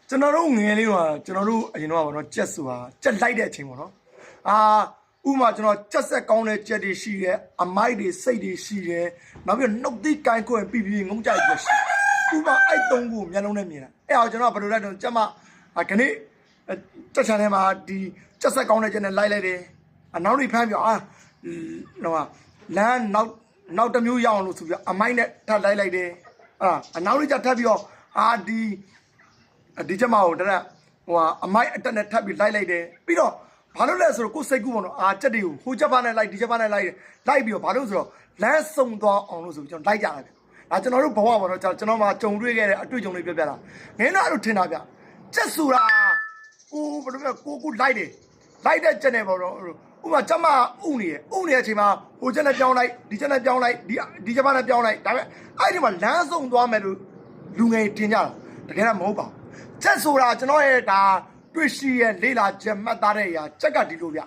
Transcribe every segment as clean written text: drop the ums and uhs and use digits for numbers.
ကျွန်တော်တို့ငယ်လေးကကျွန်တော်တို့အရင်တော့ဗောနော်ကြက်ဆိုတာကြက်လိုက်တဲ့အချိန်ဗောနော်ဥမာကျွန်တော်ကြက်ဆက်ကောင်းတဲ့ကြက်တွေရှိတယ်အမိုက်တွေစိတ်တွေရှိတယ်နောက်ပြီးနှုတ်သီးကိုင်းခွင့်ပြီးငုံကြိုက်ရရှိဥမာအဲ့သုံးခုမျက်လုံးနဲ့မြင်တာအဲ့အောင်ကျွန်တော်ဘယ်လိုလဲတော့ကြက်မခဏကြက်ချန်ထဲမှာဒီကြက်ဆက်ကောင်းတဲ့ကြက်နဲ့လိုက်တယ်နောက်တွေဖမ်းပြဟိုလမ်းနောက်တစ်မျိုးရအောင်လို့ဆိုပြီးအမိုက်နဲ့ထပ်လိုက်တယ်နောက်တွေကြထပ်ပြီးတော့ဒီချက်မကိုတရက်အမိုက်အတက်နဲ့ထပ်ပြီးလိုက်တယ်ပြီးတော့ဘာလို့လဲဆိုတော့ကိုယ်စိတ်ကူးပေါ့နော်ကြက်တွေကိုဟိုချက်ပါနဲ့လိုက်ဒီချက်ပါနဲ့လိုက်ပြီးတော့ဘာလို့ဆိုတော့လမ်းစုံသွားအောင်လို့ဆိုပြီးကျွန်တော်လိုက်ကြတယ်ကျွန်တော်တို့ဘဝပေါ့နော်ကျွန်တော်မှကြုံတွေ့ခဲ့တဲ့အတွေ့အကြုံတွေပြောပြတာငင်းတော့အဲ့လိုထင်တာဗျကြက်ဆိုတာကိုဘယ်လိုလဲကိုလိုက်တယ်လိုက်တဲ့ကြက်နဲ့ပေါ့နော်ဥပမာချက်မဥနေတဲ့အချိန်မှာဟိုချက်နဲ့ပြောင်းလိုက်ဒီချက်နဲ့ပြောင်းလိုက်ဒီချက်ပါနဲ့ပြောင်းလိုက်ဒါပေမဲ့အဲ့ဒီမှာလမ်းစုံသွားမယ်လို့လူငယ်ထင်ကြတာတကယ်တော့မဟုတ်ပါဘူးချက်ဆိုတာကျွန်တော်ရဲ့ဒါတွေ့ရှိရဲ့လေးလာချက်မှတ်သားတဲ့အရာချက်ကဒီလိုဗျ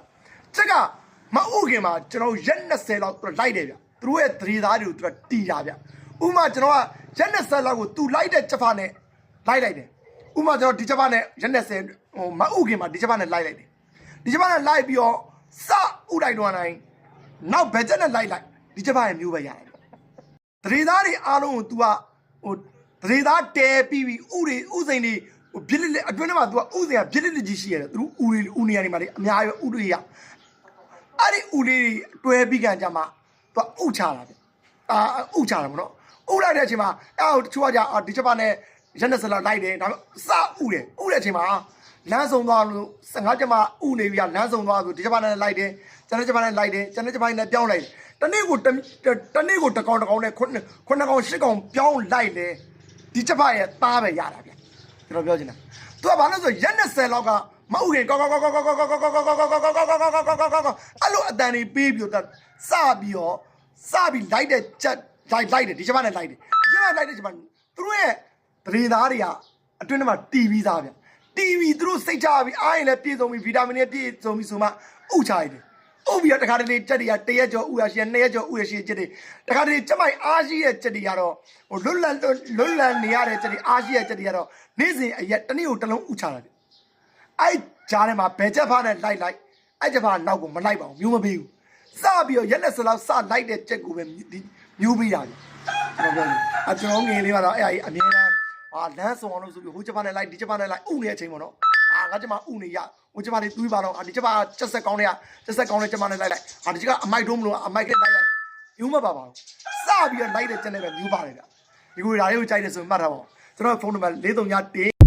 ချက်ကမအုပ်ခင်မှာကျွန်တော်ရက်20လောက်သူလိုက်တယ်ဗျသူတို့ရဲ့သတိသားတွေကိုသူတီးတာဗျဥမာကျွန်တော်ကရက်20လောက်ကိုသူလိုက်တဲ့ချက်ဖာနဲ့လိုက်တယ်ဥမာကျွန်တော်ဒီချက်ဖာနဲ့ရက်20မအုပ်ခင်မှာဒီချက်ဖာနဲ့လိုက်တယ်ဒီချက်ဖာနဲ့လိုက်ပြီးတော့စဥလိုက်တော့နိုင်နောက်ဘယ်ချက်နဲ့လိုက်ဒီချက်ဖာရဲ့မျိုးပဲရတယ်သတိသားတွေအားလုံးကို तू ကသတိသားတဲပြီးဥစိန်တွေပြစ်လက်အတွင်းထဲမှာ तू ကဥစိန်ကပြစ်လက်ကြီးရှိရတယ်သူဥနေရာတွေမှာအများကြီးဥတွေရအဲ့ဒီဥလေးတွေတွဲပြီးကန်ကြမှာ तू ဥချတာဗျဥချတာဗောနော်ဥလိုက်တဲ့အချိန်မှာတချို့ကဒီချက်ပါနဲ့ရက်နဲ့စလာလိုက်တယ်ဒါပေမဲ့စဥတဲ့အချိန်မှာလမ်းစုံသွားလို့15ချက်မှဥနေပြီလမ်းစုံသွားဆိုဒီချက်ပါနဲ့လိုက်တယ်ကျန်တဲ့ချက်ပါနဲ့လိုက်တယ်ကျန်တဲ့ချက်ပါနဲ့ပြောင်းလိုက်တနေ့ကိုတကောင်နဲ့9ကောင်10ကောင်ပြောင်းလိုက်လေဒီချက်ဖရဲ့သားပဲရတာဗျကျွန်တော်ပြောချင်တာသူကဘာလို့ဆိုရက်20လောက်ကမဟုတ်ခင်ကောအဲ့လိုအတန်တွေပေးပြီးတော့စပြီးလိုက်တဲ့ချက်လိုက်တယ်ဒီချက်ဖနဲ့လိုက်တယ်ဒီချက်ဖလိုက်တဲ့ချက်ဖသူတို့ရဲ့သရေသားတွေကအတွင်းထဲမှာတီဗီသားဗျတီဗီသူတို့စိတ်ချပြီးအားရင်လည်းပြည့်စုံပြီးဗီတာမင်တွေပြည့်စုံပြီးဆိုမှဥချရတယ်ဥပြီးတော့တခါတလေတက်တွေက1ရက်ကျော်ဥရရှိ2ရက်ကျော်ဥရရှိချက်တွေတခါတလေကျမိုက်အားရှိရဲ့ချက်တွေကတော့ဟိုလွတ်လပ်နေရတဲ့ချက်တွေအားရှိရဲ့ချက်တွေကတော့နေ့စဉ်အရက်တစ်နေ့ကိုတစ်လုံးဥချတာအဲ့ကြားထဲမှာဘယ်ချက်ဖားနဲ့လိုက်အဲ့ချက်ဖားနောက်ကိုမလိုက်ပါဘူးမျိုးမပေးဘူးစပြီးတော့ရက်လက်စလောက်စလိုက်တဲ့ချက်ကိုပဲမျိုးပေးတာကျွန်တော်ပြောတယ်ကျွန်တော်ငယ်လေးကတော့အဲ့အမြဲတမ်းလမ်းဆောင်အောင်လို့ဆိုပြီးဟိုချက်ဖားနဲ့လိုက်ဒီချက်ဖားနဲ့လိုက်ဥနေတဲ့အချိန်ပေါ့နော်ငါချက်မဥနေရဟိုချက်မတွေတွေးပါတော့ဒီချက်မချက်ဆက်ကောင်းတဲ့ချက်မနဲ့လိုက်ဒီချက်ကအမိုက်တုံးမလို့အမိုက်ကလိုက်မျိုးမပါဘူးစပြီးတော့လိုက်တဲ့ချက်နဲ့ပဲမျိုးပါတယ်ဗျဒီကိုဓာတ်လေးကိုကြိုက်တယ်ဆိုမှတ်ထားပါဦးကျွန်တော်ဖုန်းနံပါတ်431